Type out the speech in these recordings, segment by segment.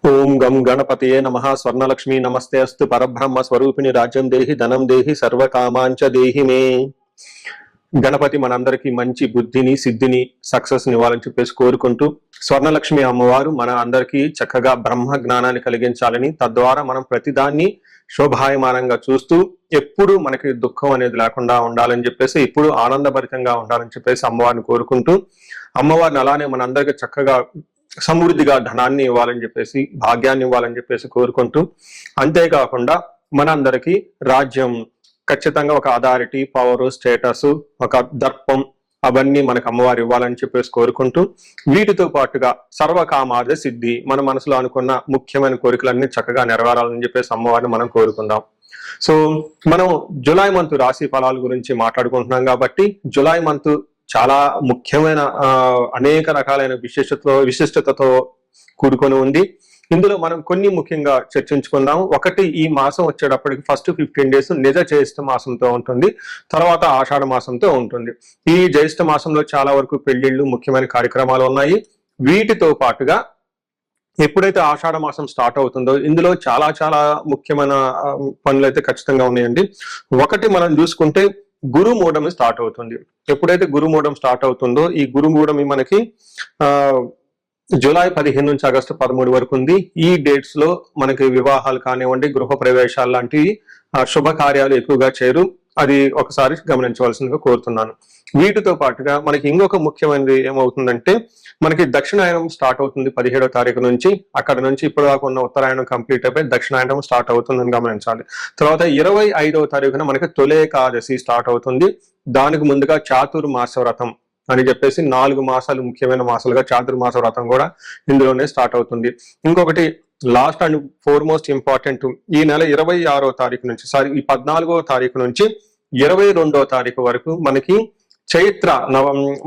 ఓం గం గణపతయే నమః. స్వర్ణలక్ష్మి నమస్తే అస్తు. పరబ్రహ్మ స్వరూపిణి రాజ్యం దేహి ధనం దేహి సర్వకామాంచ దేహి మే. గణపతి మనందరికీ మంచి బుద్ధిని సిద్ధిని సక్సెస్ ఇవ్వాలని చెప్పేసి కోరుకుంటూ, స్వర్ణలక్ష్మి అమ్మవారు మన అందరికీ చక్కగా బ్రహ్మ జ్ఞానాన్ని కలిగించాలని, తద్వారా మనం ప్రతిదాన్ని శోభాయమానంగా చూస్తూ ఎప్పుడు మనకి దుఃఖం అనేది లేకుండా ఉండాలని చెప్పేసి, ఎప్పుడు ఆనందభరితంగా ఉండాలని చెప్పేసి అమ్మవారిని కోరుకుంటూ, అమ్మవారిని అలానే మనందరికీ చక్కగా సమృద్ధిగా ధనాన్ని ఇవ్వాలని చెప్పేసి, భాగ్యాన్ని ఇవ్వాలని చెప్పేసి కోరుకుంటూ, అంతేకాకుండా మనందరికీ రాజ్యం ఖచ్చితంగా ఒక అథారిటీ, పవర్, స్టేటస్, ఒక దర్పం అవన్నీ మనకు అమ్మవారు ఇవ్వాలని చెప్పేసి కోరుకుంటూ, వీటితో పాటుగా సర్వకామార్థ సిద్ధి, మన మనసులో అనుకున్న ముఖ్యమైన కోరికలన్నీ చక్కగా నెరవేరాలని చెప్పేసి అమ్మవారిని మనం కోరుకుందాం. సో మనం జులై మంత్ రాశి ఫలాల గురించి మాట్లాడుకుంటున్నాం కాబట్టి, జులై మంత్ చాలా ముఖ్యమైన అనేక రకాలైన విశిష్టతతో కూడుకొని ఉంది. ఇందులో మనం కొన్ని ముఖ్యంగా చర్చించుకుందాం. ఒకటి, ఈ మాసం వచ్చేటప్పటికి ఫస్ట్ 15 days నిజ జ్యేష్ఠ మాసంతో ఉంటుంది, తర్వాత ఆషాఢ మాసంతో ఉంటుంది. ఈ జ్యేష్ఠ మాసంలో చాలా వరకు పెళ్లిళ్ళు, ముఖ్యమైన కార్యక్రమాలు ఉన్నాయి. వీటితో పాటుగా ఎప్పుడైతే ఆషాఢ మాసం స్టార్ట్ అవుతుందో ఇందులో చాలా చాలా ముఖ్యమైన పనులు అయితే ఖచ్చితంగా ఉన్నాయండి. ఒకటి మనం చూసుకుంటే గురుమూఢం స్టార్ట్ అవుతుంది. ఎప్పుడైతే గురుమూఢం స్టార్ట్ అవుతుందో, ఈ గురుమూఢం మనకి జూలై 15 నుంచి ఆగస్టు 13 వరకు ఉంది. ఈ డేట్స్ లో మనకి వివాహాలు కానివ్వండి, గృహ ప్రవేశాలు లాంటి శుభకార్యాలు ఎక్కువగా చేయరు. అది ఒకసారి గమనించవలసిందిగా కోరుతున్నాను. వీటితో పాటుగా మనకి ఇంకొక ముఖ్యమైనది ఏమవుతుందంటే, మనకి దక్షిణాయనం స్టార్ట్ అవుతుంది 17వ తారీఖు నుంచి. అక్కడ నుంచి ఇప్పుడు దాకా ఉన్న ఉత్తరాయణం కంప్లీట్ అయిపోయి దక్షిణాయనం స్టార్ట్ అవుతుందని గమనించాలి. తర్వాత 25వ తారీఖున మనకి తొలేకాదశి స్టార్ట్ అవుతుంది. దానికి ముందుగా చాతుర్మాస వ్రతం అని చెప్పేసి 4 మాసాలు ముఖ్యమైన మాసాలుగా చాతుర్మాస వ్రతం కూడా ఇందులోనే స్టార్ట్ అవుతుంది. ఇంకొకటి లాస్ట్ అండ్ ఫోర్మోస్ట్ ఇంపార్టెంట్, ఈ నెల 26వ తారీఖు నుంచి ఈ 14వ తారీఖు నుంచి 22వ తారీఖు వరకు మనకి చైత్ర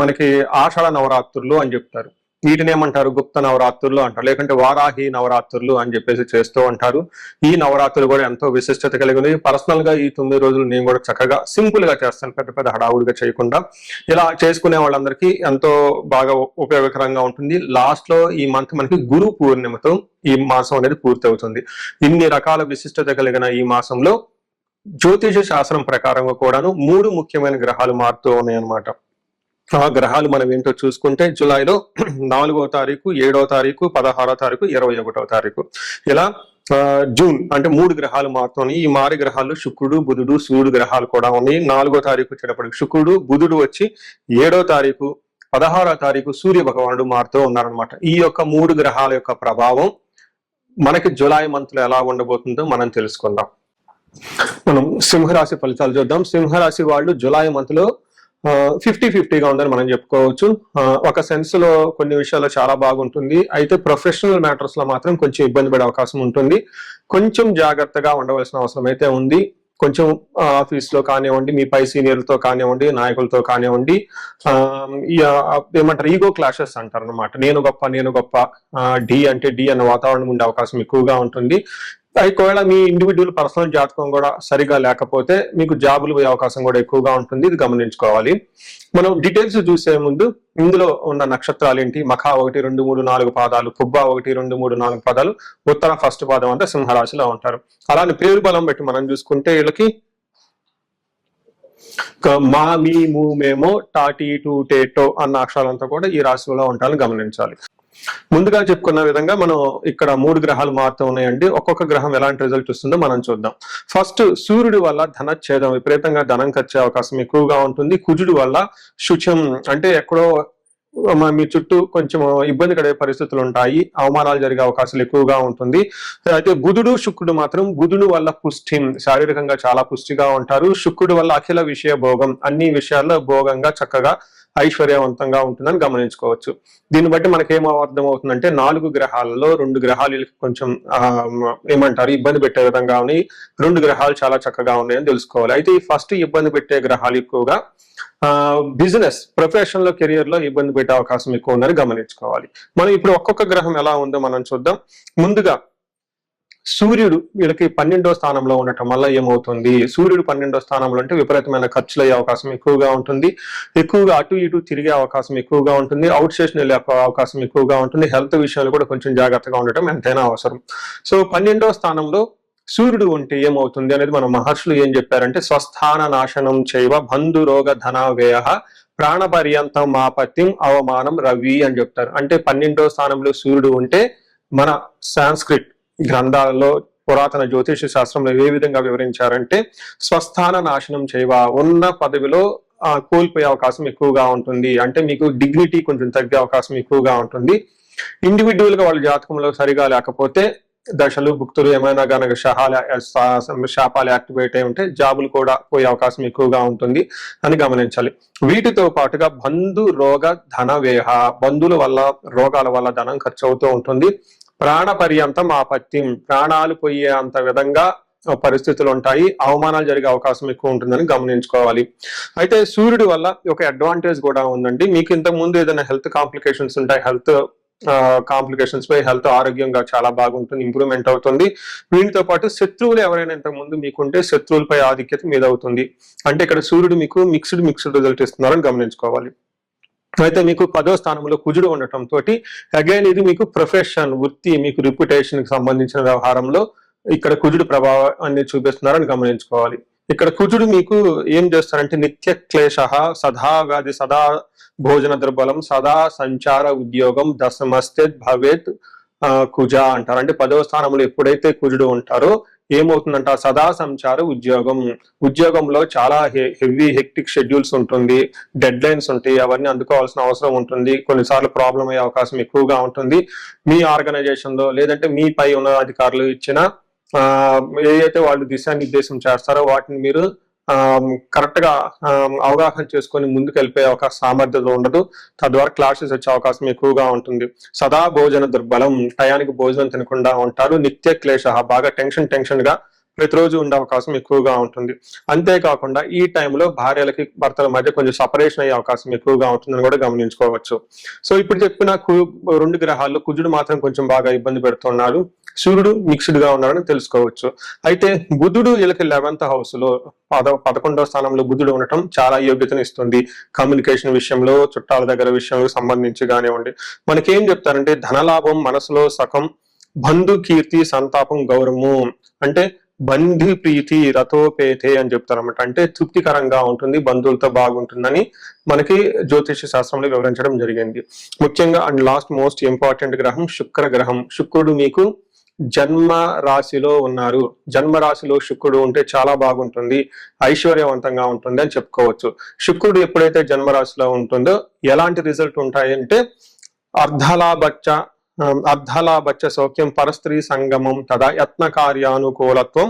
మనకి ఆషాఢ నవరాత్రులు అని చెప్తారు. వీటిని ఏమంటారు? గుప్త నవరాత్రులు అంటారు, లేకుంటే వారాహి నవరాత్రులు అని చెప్పేసి చేస్తూ ఉంటారు. ఈ నవరాత్రులు కూడా ఎంతో విశిష్టత కలిగి ఉంది. పర్సనల్ గా ఈ 9 రోజులు నేను కూడా చక్కగా సింపుల్ గా చేస్తాను, పెద్ద పెద్ద హడావుడిగా చేయకుండా. ఇలా చేసుకునే వాళ్ళందరికీ ఎంతో బాగా ఉపయోగకరంగా ఉంటుంది. లాస్ట్ లో ఈ మంత్ మనకి గురు పూర్ణిమతో ఈ మాసం అనేది పూర్తి అవుతుంది. ఇన్ని రకాల విశిష్టత కలిగిన ఈ మాసంలో జ్యోతిష శాస్త్రం ప్రకారంగా కూడాను 3 ముఖ్యమైన గ్రహాలు మారుతూ ఉన్నాయన్నమాట. ఆ గ్రహాలు మనం ఏంటో చూసుకుంటే, జూలైలో 4వ తారీఖు, 7వ తారీఖు, 16వ తారీఖు, 21వ తారీఖు, ఇలా జూన్ అంటే 3 గ్రహాలు మారుతున్నాయి. ఈ మారి గ్రహాలు శుక్రుడు, బుధుడు, సూర్యుడు గ్రహాలు కూడా ఉన్నాయి. 4వ తారీఖు వచ్చేటప్పటికి శుక్రుడు, బుధుడు వచ్చి 7వ తారీఖు, 16వ తారీఖు సూర్య భగవానుడు మారుతూ ఉన్నారనమాట. ఈ యొక్క 3 గ్రహాల యొక్క ప్రభావం మనకి జూలై మంత్ లో ఎలా ఉండబోతుందో మనం తెలుసుకుందాం. మనం సింహరాశి ఫలితాలు చూద్దాం. సింహరాశి వాళ్ళు జూలై మంత్ లో 50-50గా ఉందని మనం చెప్పుకోవచ్చు. ఒక సెన్స్ లో కొన్ని విషయాల్లో చాలా బాగుంటుంది. అయితే ప్రొఫెషనల్ మ్యాటర్స్ లో మాత్రం కొంచెం ఇబ్బంది పడే అవకాశం ఉంటుంది. కొంచెం జాగ్రత్తగా ఉండవలసిన అవసరం అయితే ఉంది. కొంచెం ఆఫీస్ లో కానివ్వండి, మీ పై సీనియర్లతో కానివ్వండి, నాయకులతో కానివ్వండి, ఏమంటారు, ఈగో క్లాషెస్ అంటారు అనమాట. నేను గొప్ప డి అంటే డి అన్న వాతావరణం ఉండే అవకాశం ఎక్కువగా ఉంటుంది. ఒకవేళ మీ ఇండివిజువల్ పర్సనల్ జాతకం కూడా సరిగా లేకపోతే మీకు జాబులు పోయే అవకాశం కూడా ఎక్కువగా ఉంటుంది. ఇది గమనించుకోవాలి. మనం డీటెయిల్స్ చూసే ముందు ఇందులో ఉన్న నక్షత్రాలు ఏంటి? మఖ 1, 2, 3, 4 పాదాలు, పుబ్బ 1, 2, 3, 4 పాదాలు, ఉత్తర ఫస్ట్ పాదం అంతా సింహరాశిలో ఉంటారు. అలానే పేరు బలం బట్టి మనం చూసుకుంటే వీళ్ళకి మా, మీ, ము, మేమో, టాటి, టు, టేటో అన్న అక్షరాలంతా కూడా ఈ రాశిలో ఉంటారని గమనించాలి. ముందుగా చెప్పుకున్న విధంగా మనం ఇక్కడ 3 గ్రహాలు మారుతూ ఉన్నాయండి. ఒక్కొక్క గ్రహం ఎలాంటి రిజల్ట్ వస్తుందో మనం చూద్దాం. ఫస్ట్, సూర్యుడి వల్ల ధనచ్ఛేదం, విపరీతంగా ధనం ఖర్చే అవకాశం ఎక్కువగా ఉంటుంది. కుజుడి వల్ల శుచం అంటే ఎక్కడో మీ చుట్టూ కొంచెం ఇబ్బంది పడే పరిస్థితులు ఉంటాయి, అవమానాలు జరిగే అవకాశాలు ఎక్కువగా ఉంటుంది. అయితే బుధుడు, శుక్రుడు మాత్రం, బుధుడు వల్ల పుష్టి, శారీరకంగా చాలా పుష్టిగా ఉంటారు. శుక్రుడు వల్ల అఖిల విషయ భోగం, అన్ని విషయాల్లో భోగంగా చక్కగా ఐశ్వర్యవంతంగా ఉంటుందని గమనించుకోవచ్చు. దీన్ని బట్టి మనకేం అర్థం అవుతుందంటే, 4 గ్రహాలలో 2 గ్రహాలు కొంచెం ఏమంటారు, ఇబ్బంది పెట్టే విధంగా ఉన్నాయి. 2 గ్రహాలు చాలా చక్కగా ఉన్నాయని తెలుసుకోవాలి. అయితే ఈ ఫస్ట్ ఇబ్బంది పెట్టే గ్రహాలు ఎక్కువగా బిజినెస్, ప్రొఫెషన్ లో, కెరియర్ లో ఇబ్బంది పెట్టే అవకాశం ఎక్కువ ఉందని గమనించుకోవాలి. మనం ఇప్పుడు ఒక్కొక్క గ్రహం ఎలా ఉందో మనం చూద్దాం. ముందుగా సూర్యుడు వీళ్ళకి 12వ స్థానంలో ఉండటం వల్ల ఏమవుతుంది, సూర్యుడు 12వ స్థానంలో అంటే విపరీతమైన ఖర్చులు అయ్యే అవకాశం ఎక్కువగా ఉంటుంది, ఎక్కువగా అటు ఇటు తిరిగే అవకాశం ఎక్కువగా ఉంటుంది, అవుట్ స్టేషన్ వెళ్ళే అవకాశం ఎక్కువగా ఉంటుంది, హెల్త్ విషయాలు కూడా కొంచెం జాగ్రత్తగా ఉండటం ఎంతైనా అవసరం. సో 12వ స్థానంలో సూర్యుడు ఉంటే ఏమవుతుంది అనేది మన మహర్షులు ఏం చెప్పారంటే, స్వస్థాన నాశనం చేయవ బంధు రోగ ధన వ్యయ ప్రాణపర్యంతం మాపత్యం అవమానం రవి అని చెప్తారు. అంటే 12వ స్థానంలో సూర్యుడు ఉంటే మన సాంస్క్రిట్ గ్రంథాలలో పురాతన జ్యోతిష శాస్త్రంలో ఏ విధంగా వివరించారంటే, స్వస్థాన నాశనం చేయవ, ఉన్న పదవిలో కోల్పోయే అవకాశం ఎక్కువగా ఉంటుంది, అంటే మీకు డిగ్నిటీ కొంచెం తగ్గే అవకాశం ఎక్కువగా ఉంటుంది. ఇండివిజువల్ గా వాళ్ళ జాతకంలో సరిగా లేకపోతే దశలు భుక్తులు ఏమైనా కనుక శాపాలు యాక్టివేట్ అయి ఉంటే జాబులు కూడా పోయే అవకాశం ఎక్కువగా ఉంటుంది అని గమనించాలి. వీటితో పాటుగా బంధు రోగ ధన వ్యయ, బంధువుల వల్ల రోగాల వల్ల ధనం ఖర్చు అవుతూ ఉంటుంది. ప్రాణ పర్యంతం ఆపత్యం, ప్రాణాలు పోయే అంత విధంగా పరిస్థితులు ఉంటాయి, అవమానాలు జరిగే అవకాశం ఎక్కువ ఉంటుందని గమనించుకోవాలి. అయితే సూర్యుడి వల్ల ఒక అడ్వాంటేజ్ కూడా ఉందండి. మీకు ఇంతకు ముందు ఏదైనా హెల్త్ కాంప్లికేషన్స్ ఉంటాయి, హెల్త్ కాంప్లికేషన్స్ పై హెల్త్ ఆరోగ్యంగా చాలా బాగుంటుంది, ఇంప్రూవ్మెంట్ అవుతుంది. వీటితో పాటు శత్రువులు ఎవరైనా ఇంతకు ముందు మీకుంటే శత్రువులపై ఆధిక్యత మీద అవుతుంది. అంటే ఇక్కడ సూర్యుడు మీకు మిక్స్డ్ రిజల్ట్ ఇస్తున్నారని గమనించుకోవాలి. అయితే మీకు 10వ స్థానంలో కుజుడు ఉండటం తోటి అగైన్ ఇది మీకు ప్రొఫెషన్, వృత్తి, మీకు రిప్యుటేషన్ కి సంబంధించిన వ్యవహారంలో ఇక్కడ కుజుడు ప్రభావాన్ని చూపిస్తున్నారని గమనించుకోవాలి. ఇక్కడ కుజుడు మీకు ఏం చేస్తారంటే, నిత్య క్లేశ సదా వ్యాధి సదా భోజన దుర్బలం సదా సంచార ఉద్యోగం దశమస్తే భవేత్ కుజ అంటారు. అంటే 10వ స్థానంలో ఎప్పుడైతే కుజుడు ఉంటారో ఏమవుతుందంట, సదా సంచార ఉద్యోగంలో చాలా హెవీ హెక్టిక్ షెడ్యూల్స్ ఉంటుంది, డెడ్ లైన్స్ ఉంటాయి, అవన్నీ అందుకోవాల్సిన అవసరం ఉంటుంది, కొన్నిసార్లు ప్రాబ్లం అయ్యే అవకాశం ఎక్కువగా ఉంటుంది. మీ ఆర్గనైజేషన్ లో లేదంటే మీ పై ఉన్న అధికారులు ఇచ్చిన ఏదైతే వాళ్ళు దిశానిర్దేశం చేస్తారో వాటిని మీరు కరెక్ట్ గా అవగాహన చేసుకొని ముందుకు వెళ్ళిపోయే అవకాశం సామర్థ్యత ఉండదు, తద్వారా క్లాషెస్ వచ్చే అవకాశం ఎక్కువగా ఉంటుంది. సదా భోజన దుర్బలం, టయానికి భోజనం తినకుండా ఉంటారు. నిత్య క్లేశ, బాగా టెన్షన్ గా ప్రతిరోజు ఉండే అవకాశం ఎక్కువగా ఉంటుంది. అంతేకాకుండా ఈ టైంలో భార్యలకి భర్తల మధ్య కొంచెం సపరేషన్ అయ్యే అవకాశం ఎక్కువగా ఉంటుందని కూడా గమనించుకోవచ్చు. సో ఇప్పుడు చెప్పిన 2 గ్రహాల్లో కుజుడు మాత్రం కొంచెం బాగా ఇబ్బంది పెడుతున్నాడు, సూర్యుడు మిక్స్డ్ గా ఉన్నాడని తెలుసుకోవచ్చు. అయితే బుధుడు వీళ్ళకి 11th హౌస్ లో 11వ స్థానంలో బుధుడు ఉండటం చాలా యోగ్యతను ఇస్తుంది. కమ్యూనికేషన్ విషయంలో, చుట్టాల దగ్గర విషయంలో సంబంధించి కానివ్వండి. మనకేం చెప్తారంటే, ధనలాభం మనసులో సఖం, బంధు కీర్తి సంతాపం గౌరవము, అంటే బంధు ప్రీతి రథోపేతే అని చెప్తారన్నమాట. అంటే తృప్తికరంగా ఉంటుంది, బంధువులతో బాగుంటుందని మనకి జ్యోతిష శాస్త్రంలో వివరించడం జరిగింది. ముఖ్యంగా అండ్ లాస్ట్ మోస్ట్ ఇంపార్టెంట్ గ్రహం శుక్ర గ్రహం. శుక్రుడు మీకు జన్మ రాశిలో ఉన్నారు. జన్మ రాశిలో శుక్రుడు ఉంటే చాలా బాగుంటుంది, ఐశ్వర్యవంతంగా ఉంటుంది అని చెప్పుకోవచ్చు. శుక్రుడు ఎప్పుడైతే జన్మ రాశిలో ఉంటుందో ఎలాంటి రిజల్ట్ ఉంటాయంటే, అర్ధలాభచ్చ సౌఖ్యం పరస్త్రీ సంగమం తదా యత్న కార్యానుకూలత్వం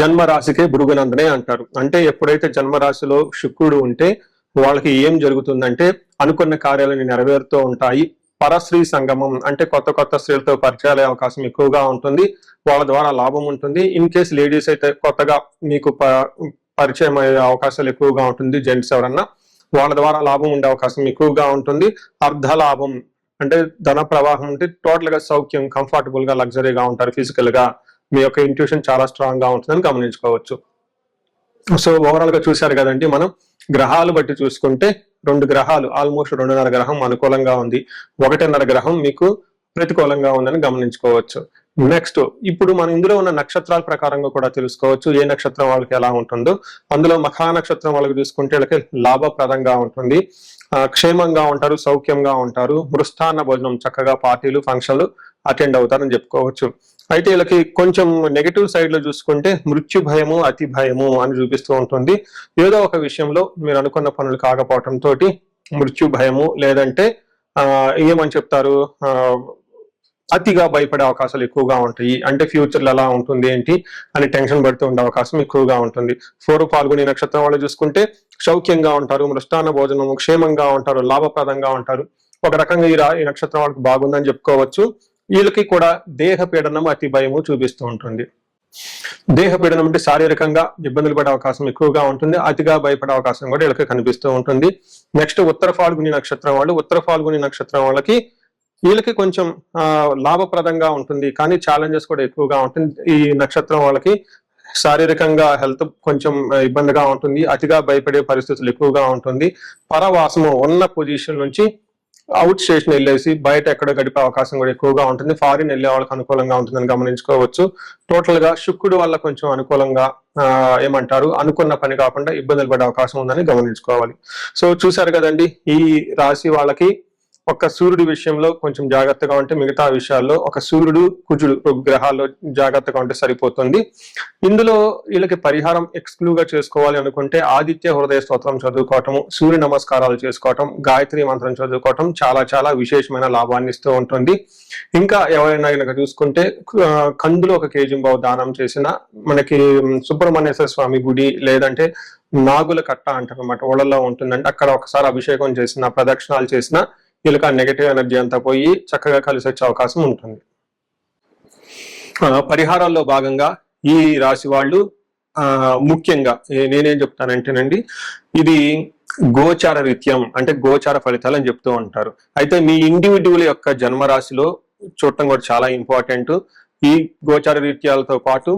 జన్మరాశికే భృగునందనే అంటారు. అంటే ఎప్పుడైతే జన్మరాశిలో శుక్రుడు ఉంటే వాళ్ళకి ఏం జరుగుతుందంటే, అనుకున్న కార్యాలను నెరవేరుతూ ఉంటాయి. పరస్త్రీ సంగమం అంటే కొత్త స్త్రీలతో పరిచయాలే అవకాశం ఎక్కువగా ఉంటుంది, వాళ్ళ ద్వారా లాభం ఉంటుంది. ఇన్ కేస్ లేడీస్ అయితే కొత్తగా మీకు పరిచయం అయ్యే అవకాశాలు ఎక్కువగా ఉంటుంది. జెంట్స్ ఎవరన్నా వాళ్ళ ద్వారా లాభం ఉండే అవకాశం ఎక్కువగా ఉంటుంది. అర్ధ లాభం అంటే ధన ప్రవాహం ఉంటే టోటల్ గా సౌఖ్యం, కంఫర్టబుల్ గా, లగ్జరీగా ఉంటారు. ఫిజికల్ గా మీ యొక్క ఇంట్యూషన్ చాలా స్ట్రాంగ్ గా ఉంటుందని గమనించుకోవచ్చు. సో ఓవరాల్ గా చూశారు కదండి, మనం గ్రహాలు బట్టి చూసుకుంటే 2 గ్రహాలు ఆల్మోస్ట్ 2.5 గ్రహం అనుకూలంగా ఉంది, 1.5 గ్రహం మీకు ప్రతికూలంగా ఉందని గమనించుకోవచ్చు. నెక్స్ట్ ఇప్పుడు మనం ఇందులో ఉన్న నక్షత్రాల ప్రకారంగా కూడా తెలుసుకోవచ్చు ఏ నక్షత్రం వాళ్ళకి ఎలా ఉంటుందో. అందులో మఖా నక్షత్రం వాళ్ళకి చూసుకుంటే వీళ్ళకి లాభప్రదంగా ఉంటుంది, క్షేమంగా ఉంటారు, సౌఖ్యంగా ఉంటారు, మృష్టాన్న భోజనం, చక్కగా పార్టీలు ఫంక్షన్లు అటెండ్ అవుతారని చెప్పుకోవచ్చు. అయితే వీళ్ళకి కొంచెం నెగటివ్ సైడ్ లో చూసుకుంటే మృత్యు భయము, అతి భయము అని చూపిస్తూ ఉంటుంది. ఏదో ఒక విషయంలో మీరు అనుకున్న పనులు కాకపోవటం తోటి మృత్యు భయము, లేదంటే ఏమని చెప్తారు, అతిగా భయపడే అవకాశాలు ఎక్కువగా ఉంటాయి. అంటే ఫ్యూచర్ లో ఎలా ఉంటుంది ఏంటి అని టెన్షన్ పడుతూ ఉండే అవకాశం ఎక్కువగా ఉంటుంది. 4 పాల్గొనే నక్షత్రం వాళ్ళు చూసుకుంటే సౌఖ్యంగా ఉంటారు, మృష్టాన్న భోజనము, క్షేమంగా ఉంటారు, లాభప్రదంగా ఉంటారు. ఒక రకంగా ఈ నక్షత్రం వాళ్ళకి బాగుందని చెప్పుకోవచ్చు. వీళ్ళకి కూడా దేహ పీడనం, అతి భయము చూపిస్తూ ఉంటుంది. దేహ పీడనం అంటే శారీరకంగా ఇబ్బందులు పడే అవకాశం ఎక్కువగా ఉంటుంది, అతిగా భయపడే అవకాశం కూడా వీళ్ళకి కనిపిస్తూ ఉంటుంది. నెక్స్ట్ ఉత్తర ఫాల్గుని నక్షత్రం వాళ్ళు. ఉత్తర ఫాల్గుని నక్షత్రం వాళ్ళకి వీళ్ళకి కొంచెం లాభప్రదంగా ఉంటుంది, కానీ ఛాలెంజెస్ కూడా ఎక్కువగా ఉంటుంది. ఈ నక్షత్రం వాళ్ళకి శారీరకంగా హెల్త్ కొంచెం ఇబ్బందిగా ఉంటుంది, అతిగా భయపడే పరిస్థితులు ఎక్కువగా ఉంటుంది. పరవాసము ఉన్న పొజిషన్ నుంచి అవుట్ స్టేషన్ వెళ్ళేసి బయట ఎక్కడ గడిపే అవకాశం కూడా ఎక్కువగా ఉంటుంది. ఫారిన్ వెళ్ళే వాళ్ళకి అనుకూలంగా ఉంటుందని గమనించుకోవచ్చు. టోటల్ గా శుక్రుడు వల్ల కొంచెం అనుకూలంగా ఏమంటారు అనుకున్న పని కాకుండా ఇబ్బందులు పడే అవకాశం ఉందని గమనించుకోవాలి. సో చూసారు కదండి, ఈ రాశి వాళ్ళకి ఒక సూర్యుడి విషయంలో కొంచెం జాగ్రత్తగా ఉంటే మిగతా విషయాల్లో ఒక సూర్యుడు కుజుడు గ్రహాల్లో జాగ్రత్తగా ఉంటే సరిపోతుంది. ఇందులో వీళ్ళకి పరిహారం ఎక్స్క్లూవ్ గా చేసుకోవాలి అనుకుంటే ఆదిత్య హృదయ స్తోత్రం చదువుకోవటం, సూర్య నమస్కారాలు చేసుకోవటం, గాయత్రి మంత్రం చదువుకోవటం చాలా చాలా విశేషమైన లాభాన్ని ఇస్తూ ఉంటుంది. ఇంకా ఎవరైనా కనుక చూసుకుంటే కందులో 1 kg దానం చేసిన మనకి సుబ్రహ్మణ్యేశ్వర స్వామి గుడి లేదంటే నాగుల కట్ట అంటారు అనమాట, ఓళ్ళల్లో ఉంటుందంటే అక్కడ ఒకసారి అభిషేకం చేసిన ప్రదక్షిణాలు చేసిన వీళ్ళకి ఆ నెగటివ్ ఎనర్జీ అంతా పోయి చక్కగా కలిసి వచ్చే అవకాశం ఉంటుంది. పరిహారాల్లో భాగంగా ఈ రాశి వాళ్ళు ముఖ్యంగా నేనేం చెప్తానంటేనండి, ఇది గోచార రీత్యం అంటే గోచార ఫలితాలు అని చెప్తూ ఉంటారు. అయితే మీ ఇండివిడ్యువల్ యొక్క జన్మరాశిలో చూడటం కూడా చాలా ఇంపార్టెంట్. ఈ గోచార రీత్యాలతో పాటు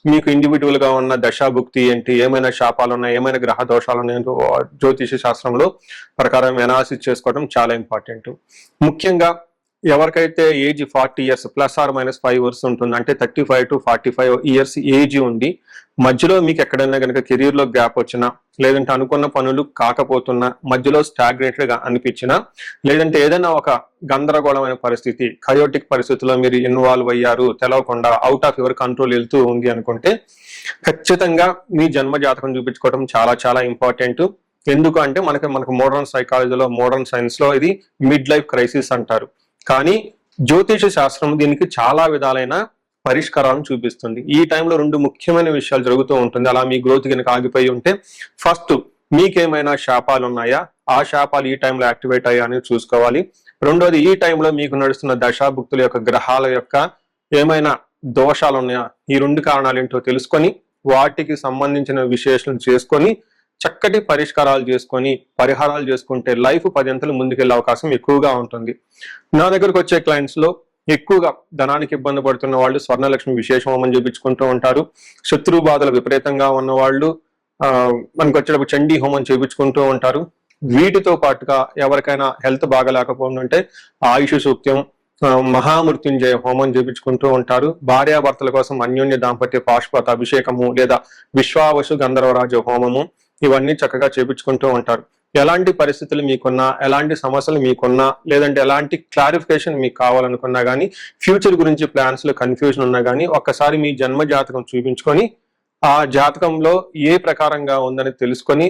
మీకు ఇండివిడ్యువల్ గా ఉన్న దశాభుక్తి ఏంటి, ఏమైనా శాపాలు ఉన్నాయి, ఏమైనా గ్రహ దోషాలు ఉన్నాయో జ్యోతిష శాస్త్రంలో ప్రకారం ఎనాలిసిస్ చేసుకోవడం చాలా ఇంపార్టెంట్. ముఖ్యంగా ఎవరికైతే ఏజ్ 40 years +or- 5 years ఉంటుంది, అంటే 35 to 45 years ఏజ్ ఉండి మధ్యలో మీకు ఎక్కడైనా కనుక కెరీర్ లో గ్యాప్ వచ్చినా, లేదంటే అనుకున్న పనులు కాకపోతున్నా, మధ్యలో స్టాగ్నేట్ గా అనిపించినా, లేదంటే ఏదైనా ఒక గందరగోళమైన పరిస్థితి కయోటిక్ పరిస్థితుల్లో మీరు ఇన్వాల్వ్ అయ్యారు, తెలవకుండా అవుట్ ఆఫ్ యువర్ కంట్రోల్ వెళ్తూ ఉంది అనుకుంటే ఖచ్చితంగా మీ జన్మ జాతకం చూపించుకోవడం చాలా చాలా ఇంపార్టెంట్. ఎందుకు అంటే మనకు మోడర్న్ సైకాలజీలో మోడర్న్ సైన్స్ లో ఇది మిడ్ లైఫ్ క్రైసిస్ అంటారు. కానీ జ్యోతిష శాస్త్రం దీనికి చాలా విధాలైన పరిష్కారాలను చూపిస్తుంది. ఈ టైంలో 2 ముఖ్యమైన విషయాలు జరుగుతూ ఉంటుంది. అలా మీ గ్రోత్ కనుక ఆగిపోయి ఉంటే, ఫస్ట్ మీకేమైనా శాపాలు ఉన్నాయా, ఆ శాపాలు ఈ టైంలో యాక్టివేట్ అయ్యా అని చూసుకోవాలి. రెండోది, ఈ టైంలో మీకు నడుస్తున్న దశాభుక్తుల యొక్క గ్రహాల యొక్క ఏమైనా దోషాలు ఉన్నాయా, ఈ 2 కారణాలు ఏంటో తెలుసుకొని వాటికి సంబంధించిన విశ్లేషణ చేసుకొని చక్కటి పరిష్కారాలు చేసుకొని పరిహారాలు చేసుకుంటే లైఫ్ 10 అంతలు ముందుకెళ్లే అవకాశం ఎక్కువగా ఉంటుంది. నా దగ్గరకు వచ్చే క్లయింట్స్ లో ఎక్కువగా ధనానికి ఇబ్బంది పడుతున్న వాళ్ళు స్వర్ణలక్ష్మి విశేష హోమం చేయించుకుంటూ ఉంటారు. శత్రు బాధలు విపరీతంగా ఉన్న వాళ్ళు మనకు వచ్చేటప్పుడు చండీ హోమం చేయించుకుంటూ ఉంటారు. వీటితో పాటుగా ఎవరికైనా హెల్త్ బాగలేకపోతుంటే ఆయుష్ సూక్త్యం, మహామృత్యుంజయ హోమం చేయించుకుంటూ ఉంటారు. భార్యాభర్తల కోసం అన్యోన్య దాంపత్య పాశుపత అభిషేకము లేదా విశ్వావసు గంధర్వరాజ హోమము ఇవన్నీ చక్కగా చేయించుకుంటూ ఉంటారు. ఎలాంటి పరిస్థితులు మీకున్నా, ఎలాంటి సమస్యలు మీకున్నా, లేదంటే ఎలాంటి క్లారిఫికేషన్ మీకు కావాలనుకున్నా కానీ, ఫ్యూచర్ గురించి ప్లాన్స్ లో కన్ఫ్యూజన్ ఉన్నా కానీ ఒక్కసారి మీ జన్మ జాతకం చూపించుకొని ఆ జాతకంలో ఏ ప్రకారంగా ఉందని తెలుసుకొని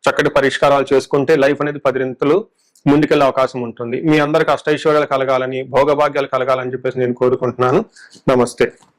చక్కటి పరిష్కారాలు చేసుకుంటే లైఫ్ అనేది 10 అంతలు ముందుకెళ్లే అవకాశం ఉంటుంది. మీ అందరికి అష్టైశ్వర్యాలు కలగాలని, భోగభాగ్యాలు కలగాలని చెప్పేసి నేను కోరుకుంటున్నాను. నమస్తే.